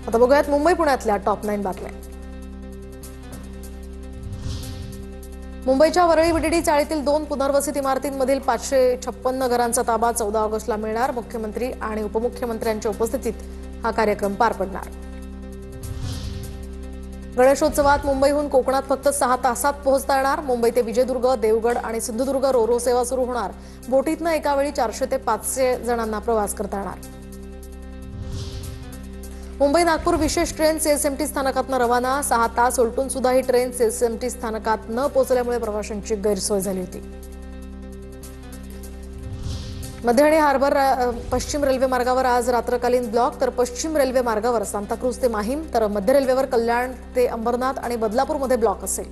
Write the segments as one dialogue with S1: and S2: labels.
S1: आता बघूयात मुंबई पुण्यातल्या टॉप 9 बातम्या। मुंबईच्या वरळी विडीडी चाळीतील 2 पुनर्वसित इमारतींमधील 556 घरांचा ताबा 14 ऑगस्टला मिळणार। मुख्यमंत्री आणि उपमुख्यमंत्र्यांच्या उपस्थितीत हा कार्यक्रम पार पडणार। गणेशोत्सवात मुंबईहून कोकणात फक्त 6 तासात पोहोचता येणार। मुंबई ते विजयदुर्ग, देवगड आणि सिंधुदुर्ग रोरो सेवा सुरू होणार। बोटीतनं एका वेळी 400 ते 500 जणांना प्रवास करता येणार। मुंबई नागपूर विशेष ट्रेन सीएसएमटी स्थानकातनं रवाना। 6 तास उलटून सुद्धा ही ट्रेन सीएसएमटी स्थानकात न पोहोचल्यामुळे प्रवाशांची गैरसोय झाली होती। मध्य आणि हार्बर पश्चिम रेल्वे मार्गावर आज रात्रकालीन ब्लॉक, तर पश्चिम रेल्वे मार्गावर सांताक्रूज ते माहीम, तर मध्य रेल्वेवर कल्याण ते अंबरनाथ आणि बदलापूरमध्ये ब्लॉक असेल।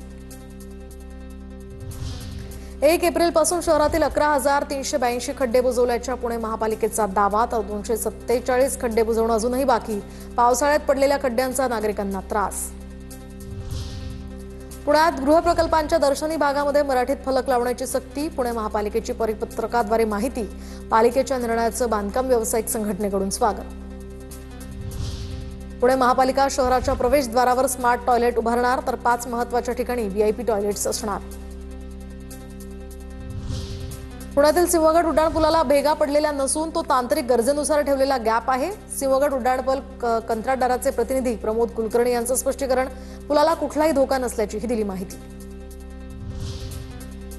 S1: 1 एप्रिलपासून शहरातील 11,382 खड्डे बुजवल्याच्या पुणे महापालिकेचा दावा, तर 247 खड्डे बुजवणं अजूनही बाकी। पावसाळ्यात पडलेल्या खड्ड्यांचा नागरिकांना त्रास। पुण्यात गृहप्रकल्पांच्या दर्शनी भागामध्ये मराठीत फलक लावण्याची सक्ती। पुणे महापालिकेची परिपत्रकाद्वारे माहिती। पालिकेच्या निर्णयाचं बांधकाम व्यावसायिक संघटनेकडून स्वागत। पुणे महापालिका शहराच्या प्रवेशद्वारावर स्मार्ट टॉयलेट उभारणार, तर 5 महत्त्वाच्या ठिकाणी व्हीआयपी टॉयलेट्स असणार। पुण्यातील सिंहगड उड्डाणपुलाला भेगा पडलेल्या नसून तो तांत्रिक गरजेनुसार ठेवलेला गॅप आहे। सिंहगड उड्डाणपूल कंत्राटदाराचे प्रतिनिधी प्रमोद कुलकर्णी यांचं स्पष्टीकरण। पुलाला कुठलाही धोका नसल्याची दिली माहिती।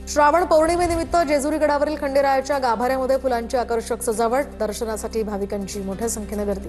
S1: श्रावण पौर्णिमेनिमित्त जेजुरी गडावरील खंडेरायाच्या गाभाऱ्यामध्ये फुलांची आकर्षक सजावट। दर्शनासाठी भाविकांची मोठ्या संख्येने गर्दी।